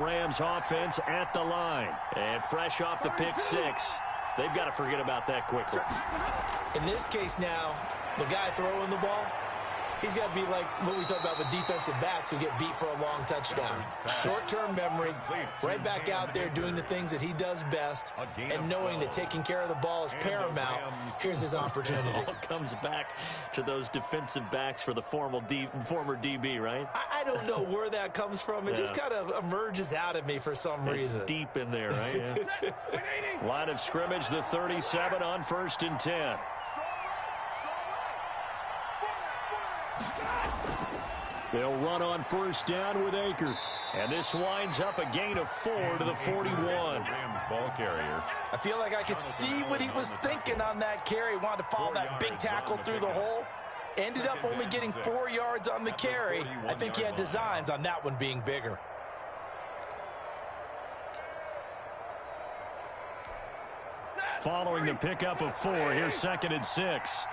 Rams offense at the line. And fresh off the pick six, they've got to forget about that quickly. In this case now, the guy throwing the ball, he's got to be like what we talk about with defensive backs who get beat for a long touchdown. Short-term memory, right back out there doing the things that he does best, and knowing that taking care of the ball is paramount. Here's his opportunity. It all comes back to those defensive backs for the former DB, right? I don't know where that comes from. It just kind of emerges out of me for some reason. It's deep in there, right? Yeah. Line of scrimmage, the 37 on 1st and 10. They'll run on 1st down with Akers. And this winds up a gain of 4 to the 41. Rams ball carrier. I feel like I could see what he was thinking on that carry. Wanted to follow that big tackle through the hole. Ended up only getting 4 yards on the carry. I think he had designs on that one being bigger. Following the pickup of 4, here's 2nd and 6.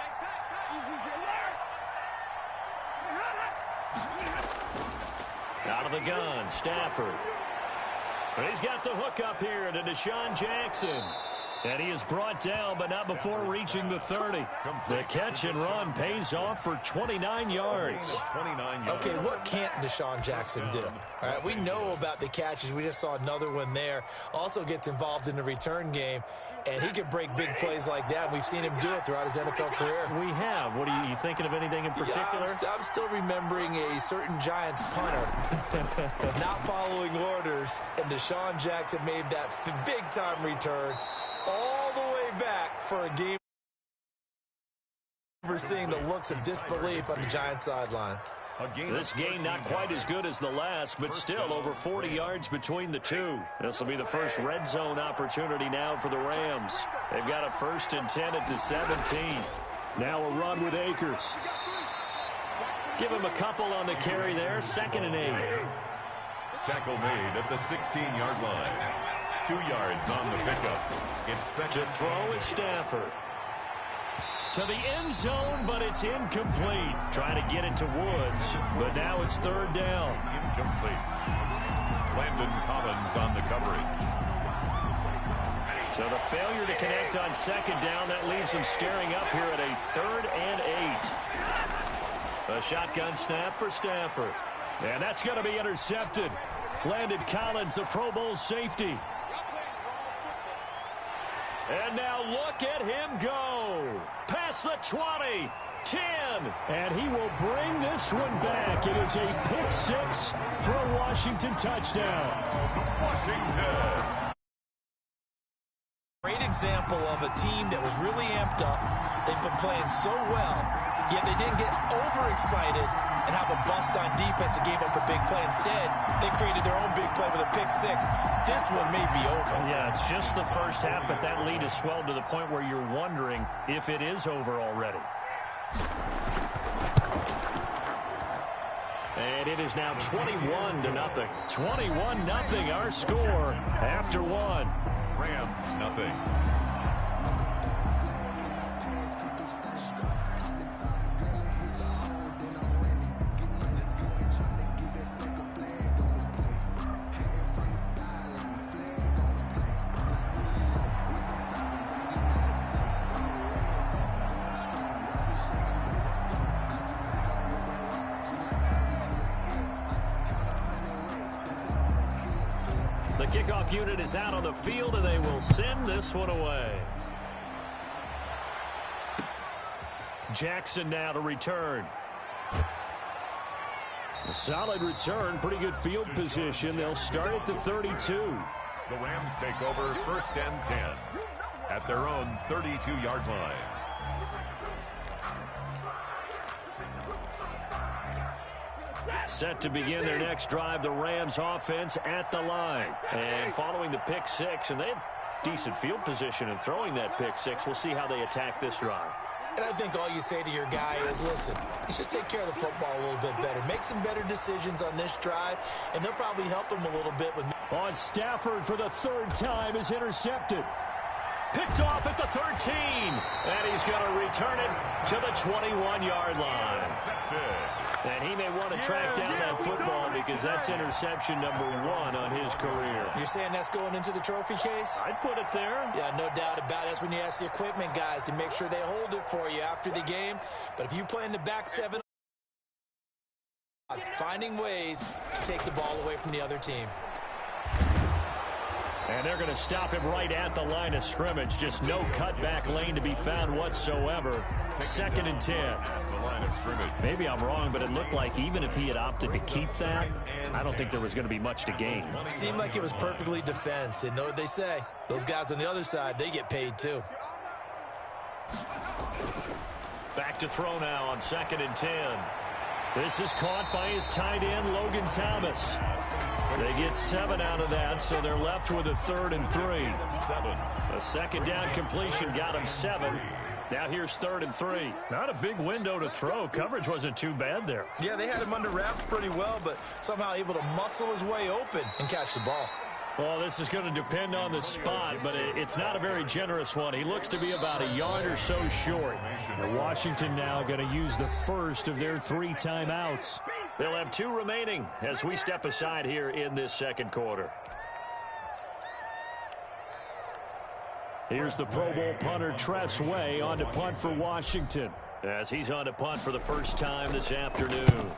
Out of the gun, Stafford. But he's got the hook up here to Deshaun Jackson. And he is brought down, but not before reaching the 30. The catch and run pays off for 29 yards. Okay, what can't Deshaun Jackson do? All right, we know about the catches. We just saw another one there. Also gets involved in the return game, and he can break big plays like that. We've seen him do it throughout his NFL career. We have. What are you thinking of anything in particular? Yeah, I'm still remembering a certain Giants punter not following orders, and Deshaun Jackson made that big-time return all the way back for a game. We're seeing the looks of disbelief on the Giants sideline. This game not quite as good as the last, but still over 40 yards between the two. This will be the first red zone opportunity now for the Rams. They've got a 1st and 10 at the 17. Now a run with Akers. Give him a couple on the carry there. 2nd and 8. Tackle made at the 16-yard line. 2 yards on the pickup. It's second. To throw is Stafford. To the end zone, but it's incomplete. Trying to get it to Woods, but now it's 3rd down. Incomplete. Landon Collins on the coverage. So the failure to connect on 2nd down, that leaves him staring up here at a 3rd and 8. A shotgun snap for Stafford. And that's going to be intercepted. Landon Collins, the Pro Bowl safety. And now look at him go. Past the 20, 10. And he will bring this one back. It is a pick 6 for a Washington touchdown. Washington. Great example of a team that was really amped up. They've been playing so well, yet they didn't get overexcited and have a bust on defense and gave up a big play. Instead, they created their own big play with a pick 6. This one may be over. Yeah, it's just the first half, but that lead has swelled to the point where you're wondering if it is over already. And it is now 21-0. 21-0 our score after 1. Rams nothing. The kickoff unit is out on the field, and they will send this one away. Jackson now to return. A solid return, pretty good field position. They'll start at the 32. The Rams take over 1st and 10 at their own 32-yard line. Set to begin their next drive, the Rams offense at the line. And following the pick 6, and they have decent field position in throwing that pick 6. We'll see how they attack this drive. And I think all you say to your guy is, listen, let's just take care of the football a little bit better. Make some better decisions on this drive, and they'll probably help him a little bit with. On Stafford for the 3rd time is intercepted. Picked off at the 13. And he's going to return it to the 21-yard line. And he may want to track down that football because that's interception number 1 on his career. You're saying that's going into the trophy case? I'd put it there. Yeah, no doubt about it. That's when you ask the equipment guys to make sure they hold it for you after the game. But if you play in the back 7, finding ways to take the ball away from the other team. And they're going to stop him right at the line of scrimmage. Just no cutback lane to be found whatsoever. 2nd and 10. Maybe I'm wrong, but it looked like even if he had opted to keep that, I don't think there was going to be much to gain. It seemed like it was perfectly defense. And know what they say? Those guys on the other side, they get paid too. Back to throw now on 2nd and 10. This is caught by his tight end, Logan Thomas. They get 7 out of that, so they're left with a 3rd and 3. A 2nd down completion got him 7. Now here's 3rd and 3. Not a big window to throw. Coverage wasn't too bad there. Yeah, they had him under wraps pretty well, but somehow able to muscle his way open and catch the ball. Well, this is going to depend on the spot, but it's not a very generous one. He looks to be about a yard or so short. And Washington now going to use the first of their 3 timeouts. They'll have 2 remaining as we step aside here in this 2nd quarter. Here's the Pro Bowl punter Tress Way on to punt for Washington, as he's on to punt for the first time this afternoon.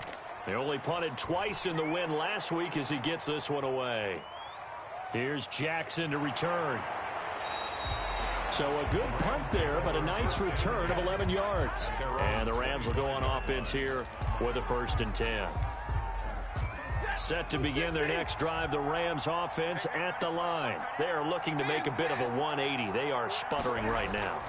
They only punted twice in the win last week as he gets this one away. Here's Jackson to return. So a good punt there, but a nice return of 11 yards. And the Rams will go on offense here with a 1st and 10. Set to begin their next drive, the Rams offense at the line. They are looking to make a bit of a 180. They are sputtering right now.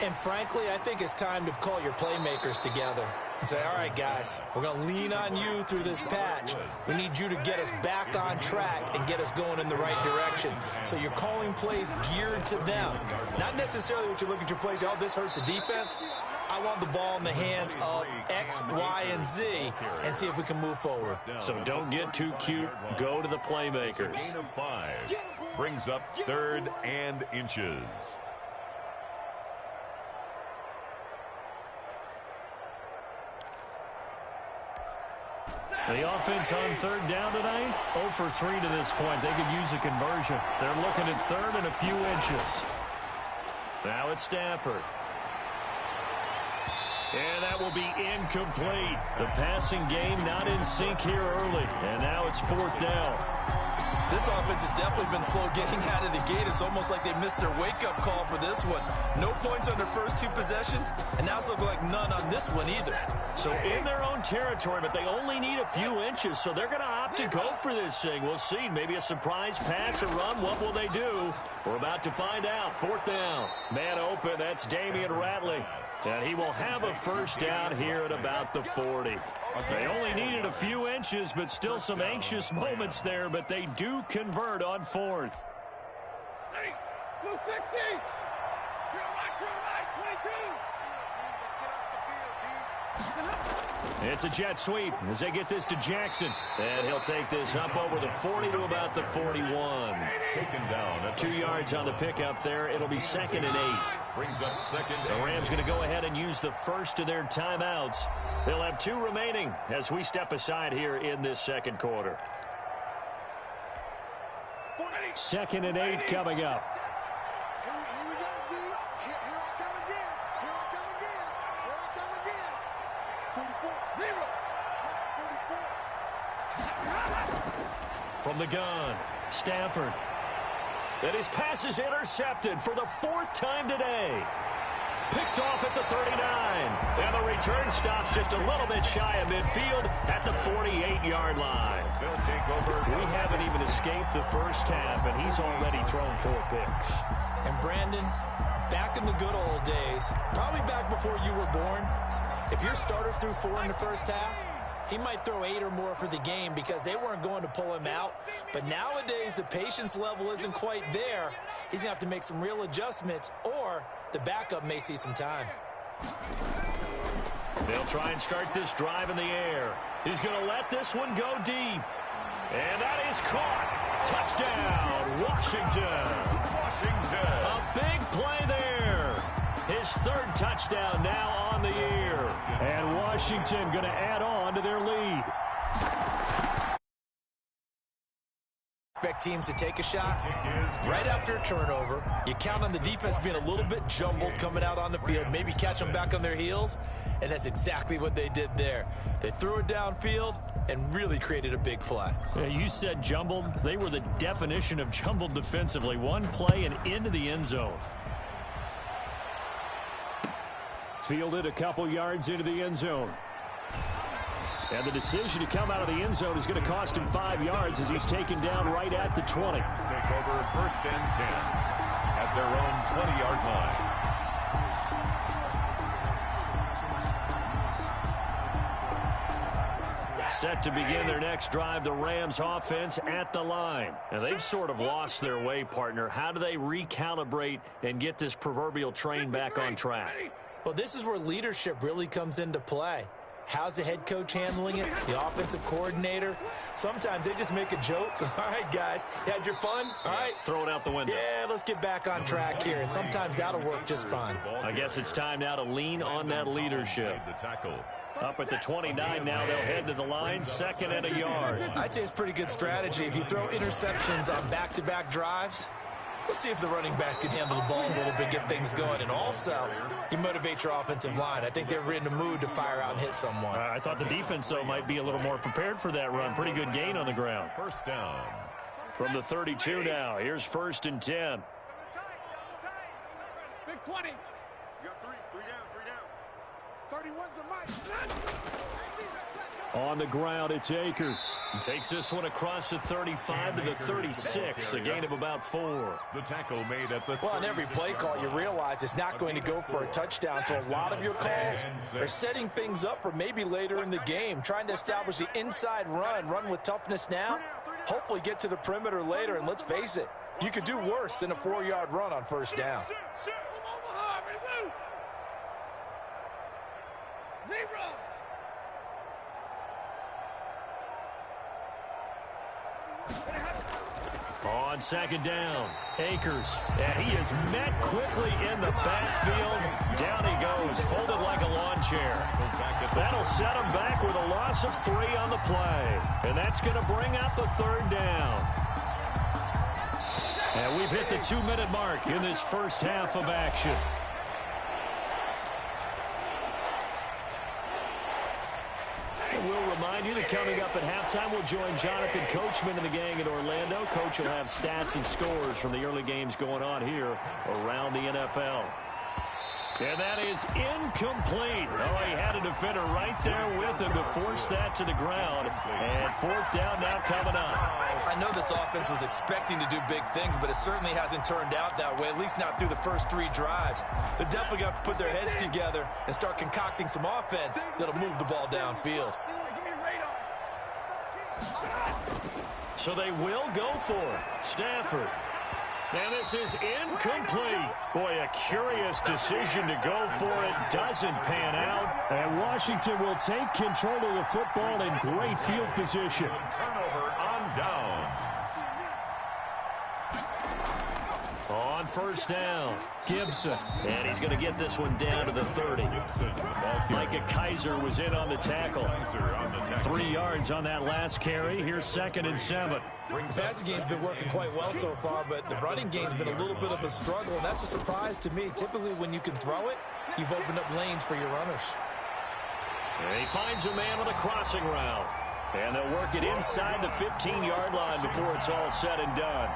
And frankly, I think it's time to call your playmakers together and say, all right, guys, we're going to lean on you through this patch. We need you to get us back on track and get us going in the right direction. So you're calling plays geared to them. Not necessarily what you look at your plays, oh, this hurts the defense. I want the ball in the hands of X, Y, and Z and see if we can move forward. So don't get too cute. Go to the playmakers. Gain of 5 brings up 3rd and inches. The offense on 3rd down tonight, 0 for 3 to this point. They could use a conversion. They're looking at 3rd and a few inches. Now it's Stafford. And that will be incomplete. The passing game not in sync here early. And now it's 4th down. This offense has definitely been slow getting out of the gate. It's almost like they missed their wake-up call for this one. No points on their first 2 possessions, and now it's looking like none on this one either. So in their own territory, but they only need a few inches, so they're going to opt to go for this thing. We'll see. Maybe a surprise pass or run. What will they do? We're about to find out. 4th down. Man open. That's Damian Ratley. And he will have a 1st down here at about the 40. They only needed a few inches, but still some anxious moments there, but they do convert on 4th. It's a jet sweep as they get this to Jackson. And he'll take this up over the 40 to about the 41. Taken down. 2 yards on the pickup there. It'll be 2nd and 8. Brings up 2nd. The Rams going to go ahead and use the first of their timeouts. They'll have 2 remaining as we step aside here in this 2nd quarter. 2nd and 8 coming up. From the gun, Stafford. And his pass is intercepted for the 4th time today. Picked off at the 39. And the return stops just a little bit shy of midfield at the 48-yard line. They'll take over. We haven't even escaped the first half, and he's already thrown 4 picks. And Brandon, back in the good old days, probably back before you were born, if your starter threw 4 in the first half, he might throw 8 or more for the game because they weren't going to pull him out. But nowadays, the patience level isn't quite there. He's going to have to make some real adjustments, or the backup may see some time. They'll try and start this drive in the air. He's going to let this one go deep. And that is caught. Touchdown, Washington. Washington. A big play there. His third touchdown now on the year. And Washington going to add on to their lead. Expect teams to take a shot right after a turnover. You count on the defense being a little bit jumbled coming out on the field, maybe catch them back on their heels, and that's exactly what they did there. They threw it downfield and really created a big play. Yeah, you said jumbled. They were the definition of jumbled defensively. One play and into the end zone. Fielded a couple yards into the end zone. And the decision to come out of the end zone is going to cost him 5 yards as he's taken down right at the 20. Take over 1st and 10 at their own 20-yard line. Set to begin their next drive, the Rams offense at the line. And they've sort of lost their way, partner. How do they recalibrate and get this proverbial train back on track? Well, this is where leadership really comes into play. How's the head coach handling it? The offensive coordinator? Sometimes they just make a joke. All right, guys, you had your fun? All right. Throw it out the window. Yeah, let's get back on track here. And sometimes that'll work just fine. I guess it's time now to lean on that leadership. Up at the 29 now, they'll head to the line, 2nd and a yard. I'd say it's pretty good strategy. If you throw interceptions on back-to-back drives, let's see if the running backs can handle the ball a little bit, get things going. And also, you motivate your offensive line. I think they're in the mood to fire out and hit someone. I thought the defense, though, might be a little more prepared for that run. Pretty good gain on the ground. 1st down. From the 32 now, here's 1st and 10. Big 20. You got three down. 31's the mic. On the ground, it's Akers. Takes this one across the 35 to the 36, a gain of about 4. The tackle made at the Well, on every play call, you realize it's not going to go for a touchdown, so a lot of your calls are setting things up for maybe later in the game, trying to establish the inside run with toughness now, hopefully get to the perimeter later, and let's face it, you could do worse than a 4-yard run on 1st down. On 2nd down, Akers. And he is met quickly in the backfield. Down he goes, folded like a lawn chair. That'll set him back with a loss of 3 on the play. And that's going to bring up a 3rd down. And we've hit the 2-minute mark in this first half of action. We'll remind you that coming up at halftime, we'll join Jonathan Coachman and the gang in Orlando. Coach will have stats and scores from the early games going on here around the NFL. And that is incomplete. Oh, he had a defender right there with him to force that to the ground. And 4th down now coming up. I know this offense was expecting to do big things, but it certainly hasn't turned out that way, at least not through the first 3 drives. They're definitely going to have to put their heads together and start concocting some offense that'll move the ball downfield. So they will go for it. Stafford. And this is incomplete. Boy, a curious decision to go for it. Doesn't pan out. And Washington will take control of the football in great field position. turnover on downs. On 1st down, Gibson. And he's going to get this one down to the 30. Micah Kiser was in on the tackle. 3 yards on that last carry. Here's 2nd and 7. The passing game's been working quite well so far, but the running game's been a little bit of a struggle, and that's a surprise to me. Typically, when you can throw it, you've opened up lanes for your runners. And he finds a man on a crossing route. And they'll work it inside the 15-yard line before it's all said and done.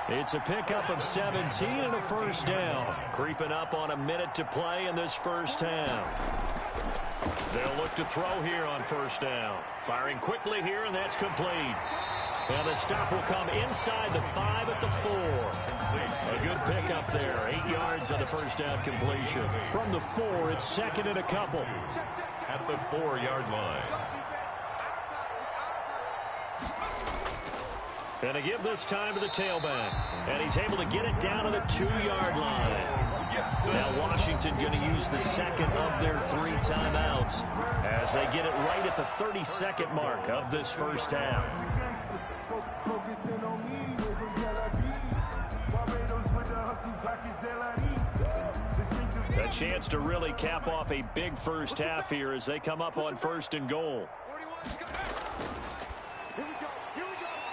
It's a pickup of 17 and a 1st down. Creeping up on a minute to play in this first half. They'll look to throw here on 1st down. Firing quickly here, and that's complete. And the stop will come inside the 5 at the 4. A good pickup there. 8 yards on the 1st down completion. From the 4, it's 2nd and a couple. At the 4-yard line. And to give this time to the tailback. And he's able to get it down to the 2-yard line. Now Washington going to use the 2nd of their 3 timeouts as they get it right at the 32nd mark of this first half. Focusing on me, from Tel Aviv. Barbados with the hustle, pockets LID. A chance to really cap off a big first half here as they come up on 1st and goal.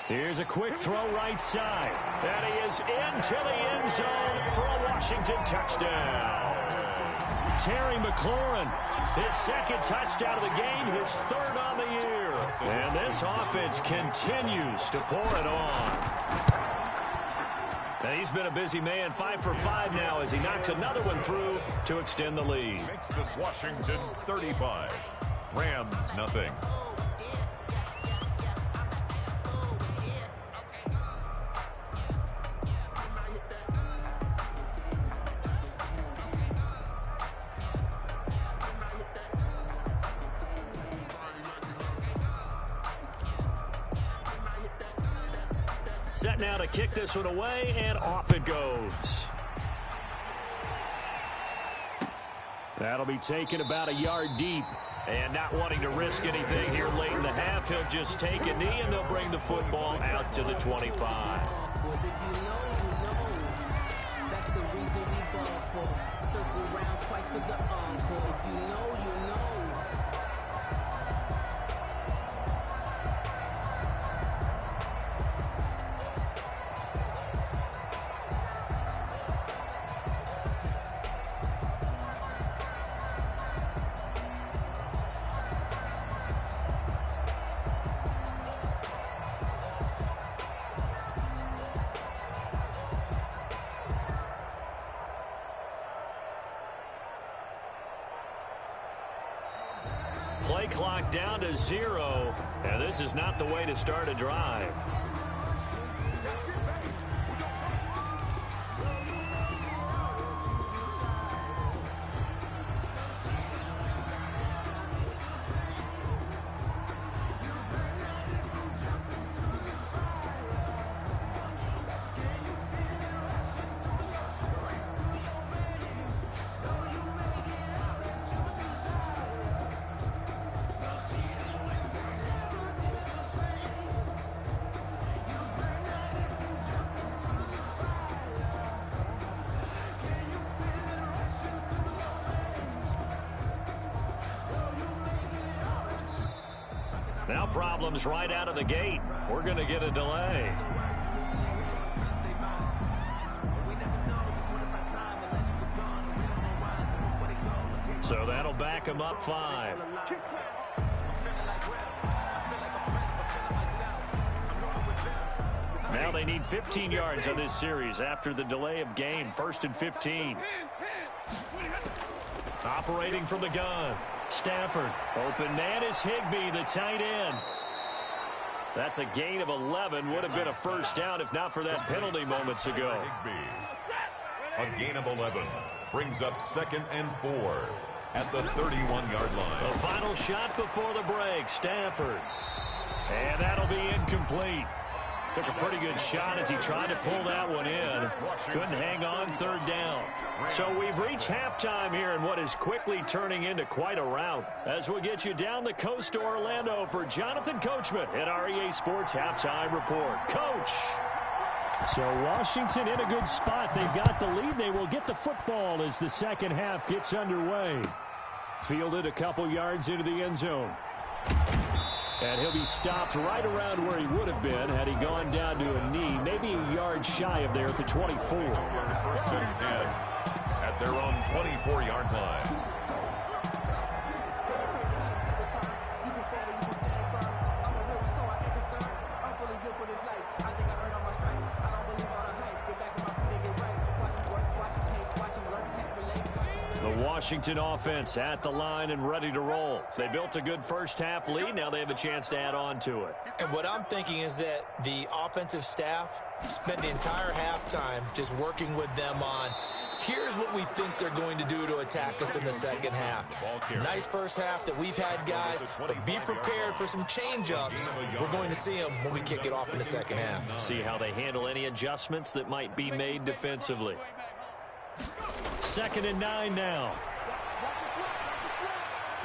Here's a quick throw right side. And he is into the end zone for a Washington touchdown. Terry McLaurin, his 2nd touchdown of the game, his 3rd on the year. And this offense continues to pour it on. And he's been a busy man, 5 for 5 now as he knocks another one through to extend the lead. Makes this Washington 35. Rams nothing. Set now to kick this one away, and off it goes. That'll be taken about a yard deep. And not wanting to risk anything here late in the half, he'll just take a knee, and they'll bring the football out to the 25. That's the reason we ball for. Circle round twice for the encore. If you know, you know. Play clock down to 0, and this is not the way to start a drive. Now problems right out of the gate. We're going to get a delay. So that'll back him up 5. Now they need 15 yards on this series after the delay of game. 1st and 15. Operating from the gun. Stafford. Open man is Higbee, the tight end. That's a gain of 11. Would have been a first down if not for that penalty moments ago. Higbee. A gain of 11 brings up 2nd and 4 at the 31-yard line. The final shot before the break. Stafford. And that'll be incomplete. Took a pretty good shot as he tried to pull that one in. Couldn't hang on 3rd down. So we've reached halftime here in what is quickly turning into quite a rout. As we'll get you down the coast to Orlando for Jonathan Coachman at REA Sports Halftime Report. Coach. So Washington in a good spot. They've got the lead. They will get the football as the second half gets underway. Fielded a couple yards into the end zone. And he'll be stopped right around where he would have been had he gone down to a knee, maybe a yard shy of there at the 24. 1st and 10 at their own 24-yard line. Washington offense at the line and ready to roll. They built a good first half lead. Now they have a chance to add on to it. And what I'm thinking is that the offensive staff spent the entire halftime just working with them on, here's what we think they're going to do to attack us in the second half. Nice first half that we've had, guys, but be prepared for some change-ups. We're going to see them when we kick it off in the second half. See how they handle any adjustments that might be made defensively. 2nd and 9 now.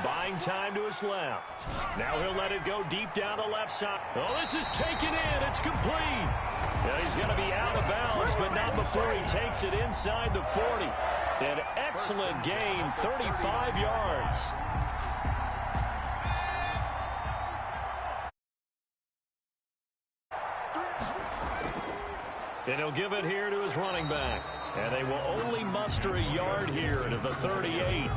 Buying time to his left. Now he'll let it go deep down the left side. Oh, this is taken in. It's complete. Yeah, he's going to be out of bounds, but not before he takes it inside the 40. An excellent gain, 35 yards. And he'll give it here to his running back. And they will only muster a yard here to the 38.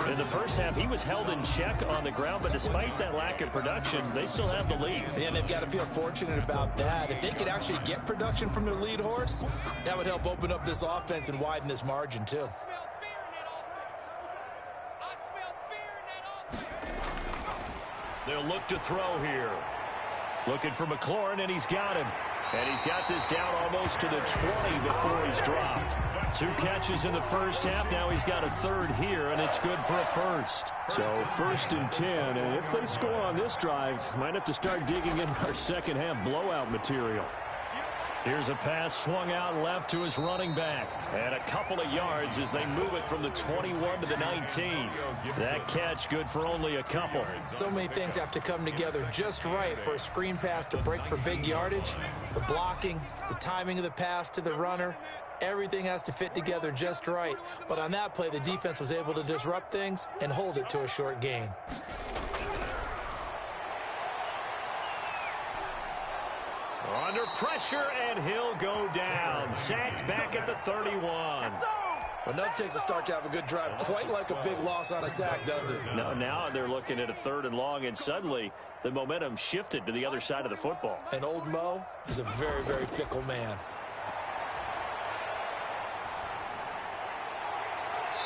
In the first half, he was held in check on the ground, but despite that lack of production, they still have the lead. And they've got to feel fortunate about that. If they could actually get production from their lead horse, that would help open up this offense and widen this margin, too. They'll look to throw here. Looking for McLaurin, and he's got him. And he's got this down almost to the 20 before he's dropped. 2 catches in the first half. Now he's got a third here, and it's good for a first. So 1st and 10, and if they score on this drive, might have to start digging in our second half blowout material. Here's a pass swung out left to his running back. And a couple of yards as they move it from the 21 to the 19. That catch good for only a couple. So many things have to come together just right for a screen pass to break for big yardage. The blocking, the timing of the pass to the runner, everything has to fit together just right. But on that play, the defense was able to disrupt things and hold it to a short gain. Under pressure, and he'll go down. Sacked back at the 31. Enough takes a start to have a good drive. Quite like a big loss on a sack, does it? No, now they're looking at a 3rd and long, and suddenly the momentum shifted to the other side of the football. And old Mo is a very, very fickle man.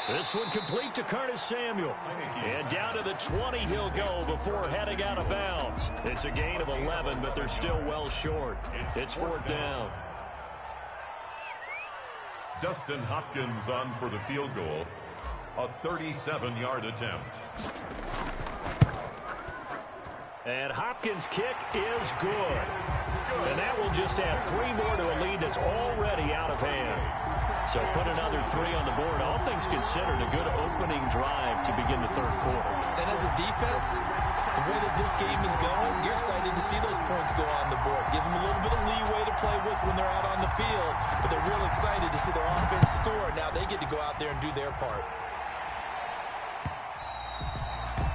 This one complete to Curtis Samuel. And down to the 20 he'll go before heading out of bounds. It's a gain of 11, but they're still well short. It's 4th down. Dustin Hopkins on for the field goal. A 37-yard attempt. And Hopkins' kick is good. And that will just add 3 more to a lead that's already out of hand. So put another 3 on the board. All things considered, a good opening drive to begin the 3rd quarter. And as a defense, the way that this game is going, you're excited to see those points go on the board. Gives them a little bit of leeway to play with when they're out on the field, but they're real excited to see their offense score. Now they get to go out there and do their part.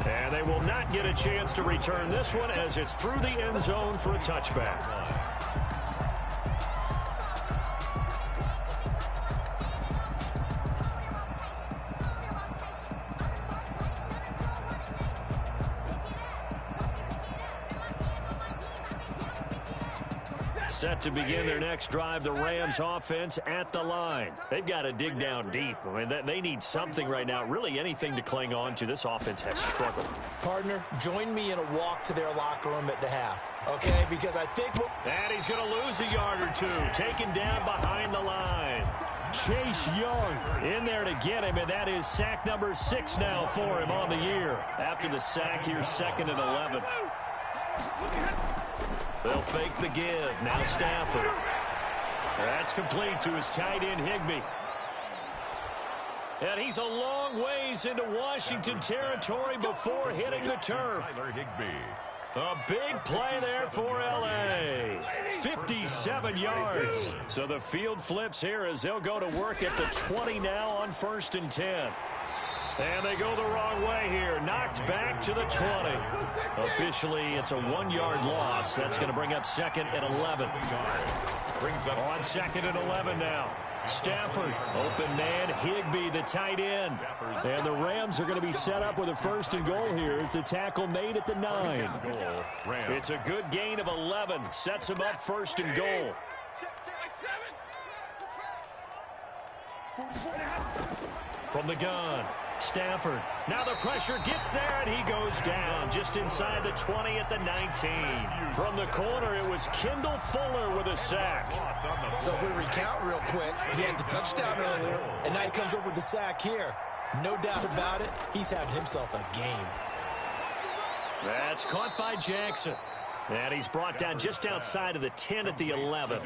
And they will not get a chance to return this one as it's through the end zone for a touchback. Set to begin their next drive, the Rams offense at the line. They've got to dig down deep. I mean, they need something right now, really anything to cling on to. This offense has struggled. Partner, join me in a walk to their locker room at the half, okay? Because I think... And he's going to lose a yard or 2, taken down behind the line. Chase Young in there to get him, and that is sack number 6 now for him on the year. After the sack, here's 2nd and 11. They'll fake the give. Now Stafford. That's complete to his tight end, Higbee. And he's a long ways into Washington territory before hitting the turf. A big play there for L.A. 57 yards. So the field flips here as they'll go to work at the 20 now on 1st and 10. And they go the wrong way here. Knocked back to the 20. Officially, it's a 1-yard loss. That's going to bring up 2nd and 11. On 2nd and 11 now. Stafford, open man, Higbee, the tight end. And the Rams are going to be set up with a 1st and goal here as the tackle made at the 9. It's a good gain of 11. Sets them up 1st and goal. From the gun, Stafford. Now the pressure gets there, and he goes down just inside the 20 at the 19. From the corner, it was Kendall Fuller with a sack. So if we recount real quick, he had the touchdown earlier, and now he comes up with the sack here. No doubt about it, he's having himself a game. That's caught by Jackson. And he's brought down just outside of the 10 at the 11.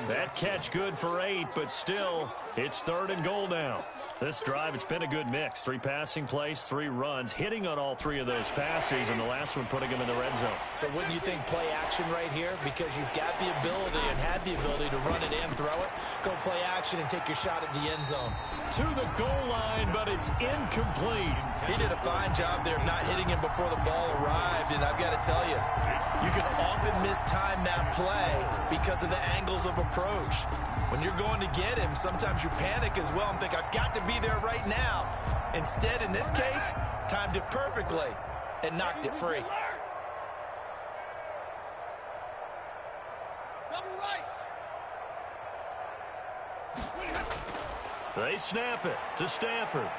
That catch good for 8, but still, it's 3rd and goal now. This drive, it's been a good mix. 3 passing plays, 3 runs, hitting on all 3 of those passes, and the last one putting him in the red zone. So wouldn't you think play action right here? Because you've got the ability and had the ability to run it in, throw it, go play action, and take your shot at the end zone. To the goal line, but it's incomplete. He did a fine job there of not hitting him before the ball arrived, and I've got to tell you, you can often mistime that play because of the angles of approach. When you're going to get him, sometimes you panic as well and think, I've got to be there right now. Instead, in this case, timed it perfectly and knocked it free. They snap it to Stafford.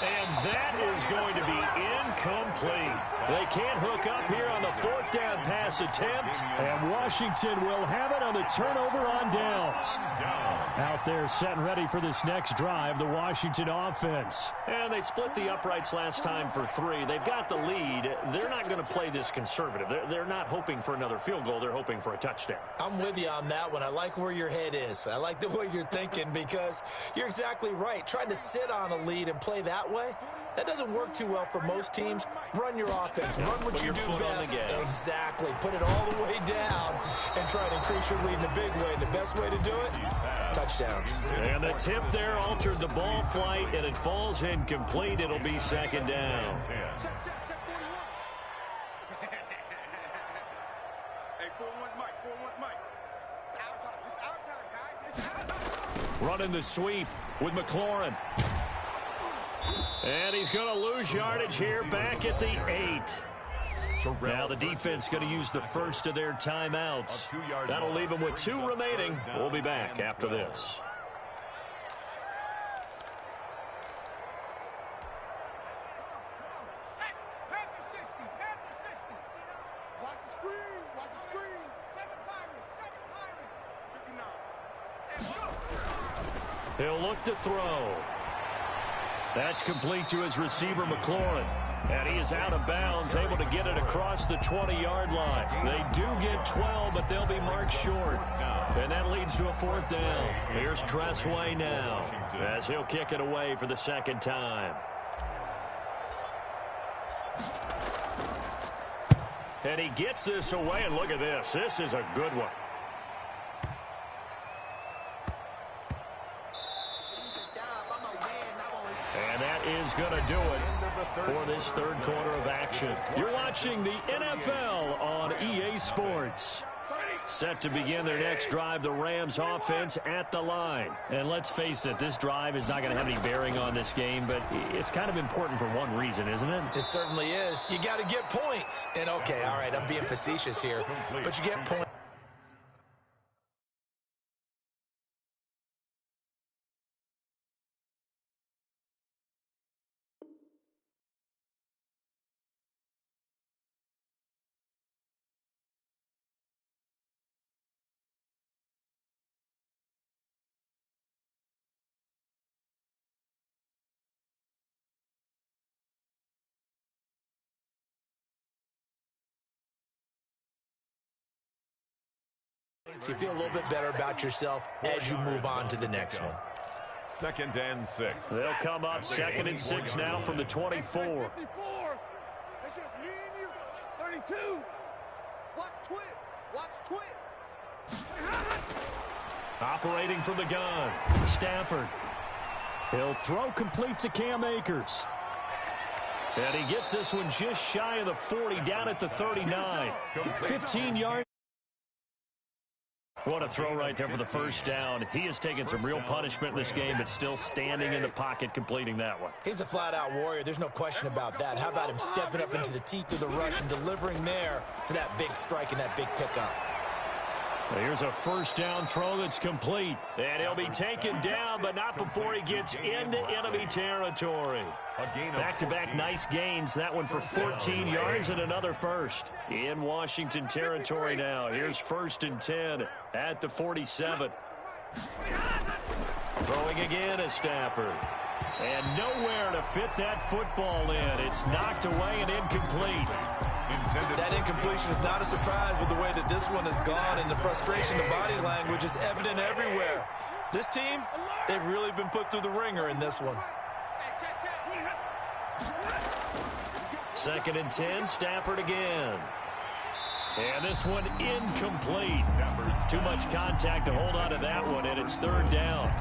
And that is going to be incomplete. They can't hook up here on the 4th down pass attempt. And Washington will have it on the turnover on downs. Out there set and ready for this next drive, the Washington offense. And they split the uprights last time for 3. They've got the lead. They're not going to play this conservative. They're not hoping for another field goal. They're hoping for a touchdown. I'm with you on that one. I like where your head is. I like the way you're thinking because you're exactly right. Trying to sit on a lead and play that way, that doesn't work too well for most teams. Run your offense. Run what you do best. Exactly. Put it all the way down and try to increase your lead in a big way. And the best way to do it, touchdowns. And the tip there altered the ball flight, and it falls incomplete. It'll be 2nd down. Hey, 4-1 Mike, 4-1 Mike. It's our time. It's our time, guys. It's our time. Running the sweep with McLaurin. And he's going to lose yardage here back at the 8. Now the defense going to use the first of their timeouts. That'll leave them with 2 remaining. We'll be back after this. Watch the screen. Watch the screen. 7 Pirates. He'll look to throw. That's complete to his receiver, McLaurin. And he is out of bounds, able to get it across the 20-yard line. They do get 12, but they'll be marked short. And that leads to a 4th down. Here's Tressway now, as he'll kick it away for the 2nd time. And he gets this away, and look at this. This is a good one. And that is going to do it for this 3rd quarter of action. You're watching the NFL on EA Sports. Set to begin their next drive, the Rams offense at the line. And let's face it, this drive is not going to have any bearing on this game, but it's kind of important for one reason, isn't it? It certainly is. You got to get points. And okay, all right, I'm being facetious here, but you get points. You feel a little bit better about yourself as you move on to the next one. 2nd and 6. They'll come up 2nd and 6 now from the 24. 54. That's just me and you. 32. Watch twist. Watch twist. Operating from the gun, Stafford. He'll throw complete to Cam Akers. And he gets this one just shy of the 40, down at the 39. 15 yards. What a throw right there for the 1st down. He has taken some real punishment in this game, but still standing in the pocket, completing that one. He's a flat-out warrior. There's no question about that. How about him stepping up into the teeth of the rush and delivering there for that big strike and that big pickup? Here's a 1st down throw that's complete. And he'll be taken down, but not before he gets into enemy territory. Back-to-back nice gains. That one for 14 yards and another first. In Washington territory now. Here's 1st and 10 at the 47. Throwing again is Stafford. And nowhere to fit that football in. It's knocked away and incomplete. That incompletion is not a surprise with the way that this one has gone, and the frustration, the body language is evident everywhere. This team, they've really been put through the ringer in this one. 2nd and 10, Stafford again. And this one incomplete. Too much contact to hold on to that one, and it's 3rd down.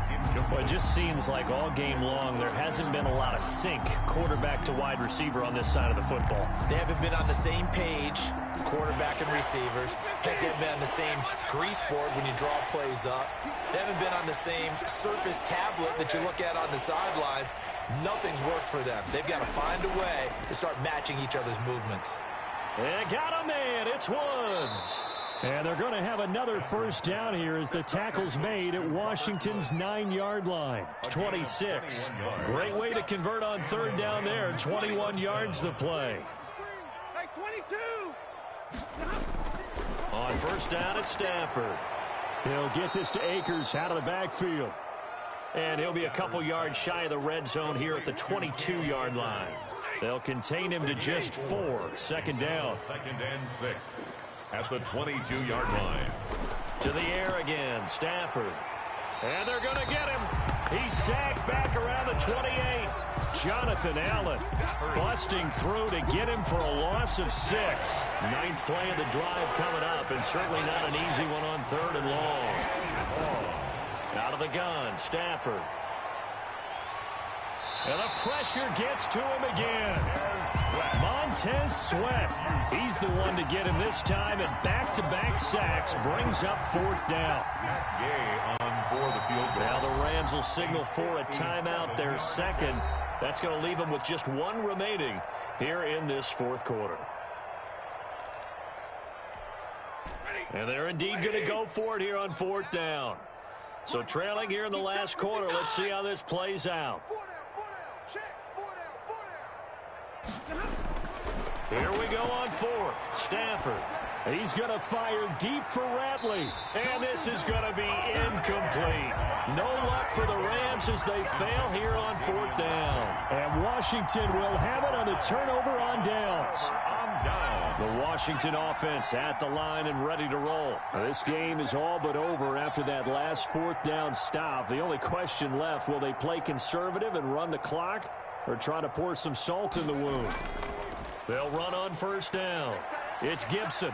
Well, it just seems like all game long there hasn't been a lot of sync quarterback to wide receiver on this side of the football. They haven't been on the same page, quarterback and receivers. Heck, they haven't been on the same grease board when you draw plays up. They haven't been on the same surface tablet that you look at on the sidelines. Nothing's worked for them. They've got to find a way to start matching each other's movements. And got a man. It's Woods. And they're going to have another 1st down here as the tackle's made at Washington's 9-yard line. 26. Great way to convert on 3rd down there. 21 yards the play. Hey, 22. On 1st down, it's Stafford. He'll get this to Akers out of the backfield. And he'll be a couple yards shy of the red zone here at the 22-yard line. They'll contain him to just 4. 2nd down. 2nd and 6 at the 22-yard line. To the air again, Stafford. And they're going to get him. He's sacked back around the 28. Jonathan Allen busting through to get him for a loss of 6. 9th play of the drive coming up, and certainly not an easy one on 3rd and long. Out of the gun, Stafford. And the pressure gets to him again. Montez Sweat. He's the one to get him this time, and back-to-back sacks brings up 4th down. Gay on for the field goal. Now the Rams will signal for a timeout, their 2nd. That's going to leave them with just 1 remaining here in this 4th quarter. And they're indeed going to go for it here on 4th down. So trailing here in the last quarter, let's see how this plays out. 4 down, check, 4 down. Here we go on 4th. Stafford. He's going to fire deep for Ratley. And this is going to be incomplete. No luck for the Rams as they fail here on 4th down. And Washington will have it on the turnover on downs. The Washington offense at the line and ready to roll. This game is all but over after that last 4th down stop. The only question left, will they play conservative and run the clock or try to pour some salt in the wound? They'll run on 1st down. It's Gibson.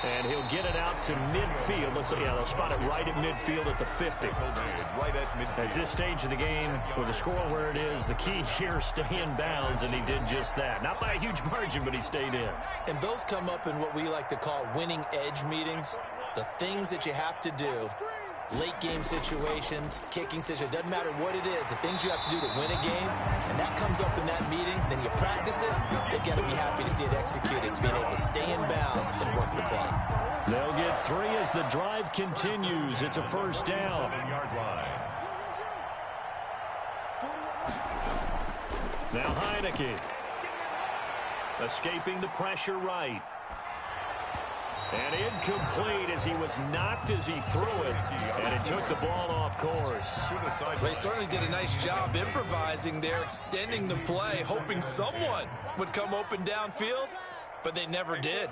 And he'll get it out to midfield. Let's say, they'll spot it right at midfield at the 50. Right at midfield. At this stage of the game, with the score where it is, the key here is stay in bounds, and he did just that. Not by a huge margin, but he stayed in. And those come up in what we like to call winning edge meetings. The things that you have to do. Late game situations, kicking situations, doesn't matter what it is, the things you have to do to win a game, and that comes up in that meeting, then you practice it, they've got to be happy to see it executed, being able to stay in bounds and work the clock. They'll get 3 as the drive continues. It's a 1st down. 7-yard line. Now Heineke. Escaping the pressure right. And incomplete as he was knocked as he threw it. And it took the ball off course. They certainly did a nice job improvising there, extending the play, hoping someone would come open downfield, but they never did.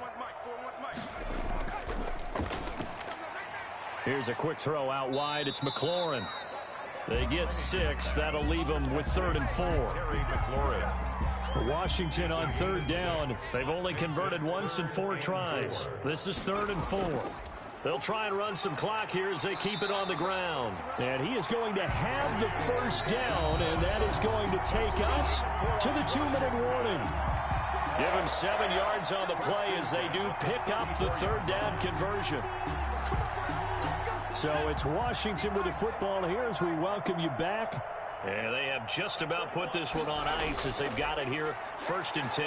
Here's a quick throw out wide. It's McLaurin. They get 6. That'll leave them with 3rd and 4. Terry McLaurin. Washington on 3rd down. They've only converted once in 4 tries. This is 3rd and 4. They'll try and run some clock here as they keep it on the ground. And he is going to have the 1st down, and that is going to take us to the 2-minute warning. Give him 7 yards on the play as they do pick up the 3rd down conversion. So it's Washington with the football here as we welcome you back. And they have just about put this one on ice as they've got it here, 1st and 10.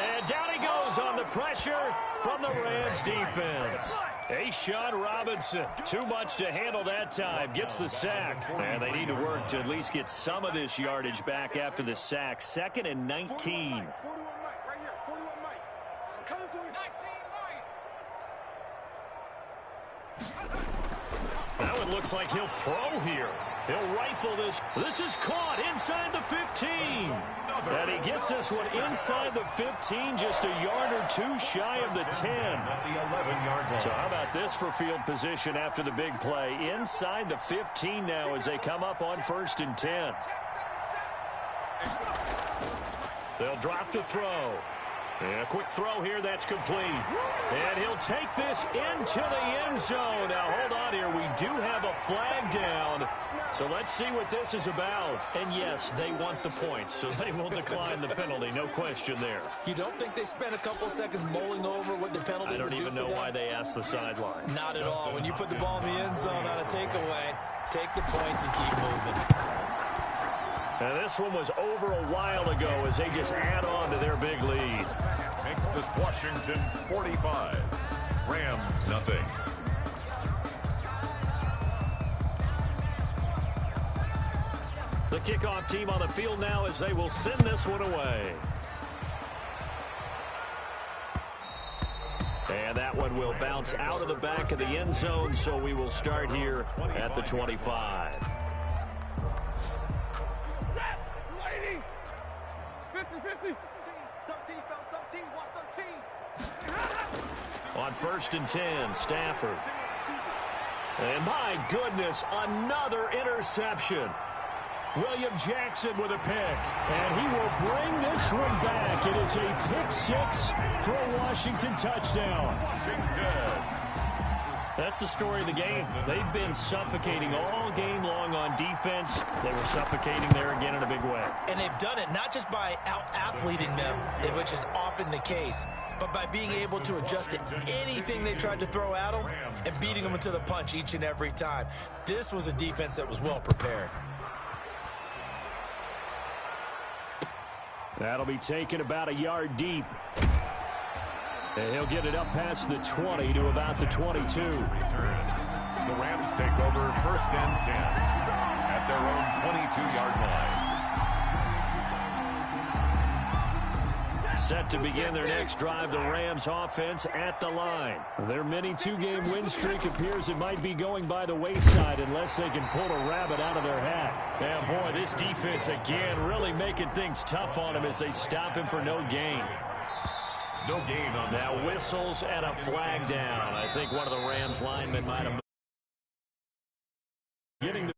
And down he goes on the pressure from the Rams defense. A'Shawn Robinson, too much to handle that time, gets the sack. And they need to work to at least get some of this yardage back after the sack. 2nd and 19. 41 Mike, right here, 41 Mike. I'm coming to his 19 Mike. That one looks like he'll throw here. He'll rifle this. This is caught inside the 15. And he gets this one inside the 15, just a yard or two shy of the 10. At the 11-yard line. So how about this for field position after the big play? Inside the 15 now as they come up on 1st and 10. They'll drop the throw. And a quick throw here, that's complete. And he'll take this into the end zone. Now, hold on here. We do have a flag down. So let's see what this is about. And, yes, they want the points, so they will decline the penalty. No question there. You don't think they spent a couple seconds mulling over what the penalty would do? I don't even know why they asked the sideline. Not at all. When you put the ball in the end zone on a takeaway, take the points and keep moving. And this one was over a while ago as they just add on to their big lead. Makes this Washington 45. Rams nothing. The kickoff team on the field now as they will send this one away. And that one will bounce out of the back of the end zone, so we will start here at the 25. 50-50. 13, 13, watch 13. On 1st and 10, Stafford. And my goodness, another interception. William Jackson with a pick. And he will bring this one back. It is a pick 6 for a Washington touchdown. Washington. That's the story of the game. They've been suffocating all game long on defense. They were suffocating there again in a big way. And they've done it not just by out-athleting them, which is often the case, but by being able to adjust to anything they tried to throw at them and beating them into the punch each and every time. This was a defense that was well prepared. That'll be taken about a yard deep. And he'll get it up past the 20 to about the 22. Return. The Rams take over 1st and 10 at their own 22-yard line. Set to begin their next drive, the Rams offense at the line. Their mini 2-game win streak appears it might be going by the wayside unless they can pull a rabbit out of their hat. And boy, this defense again really making things tough on him as they stop him for no gain. No gain on that. Now whistles and a flag down. I think one of the Rams linemen might have getting the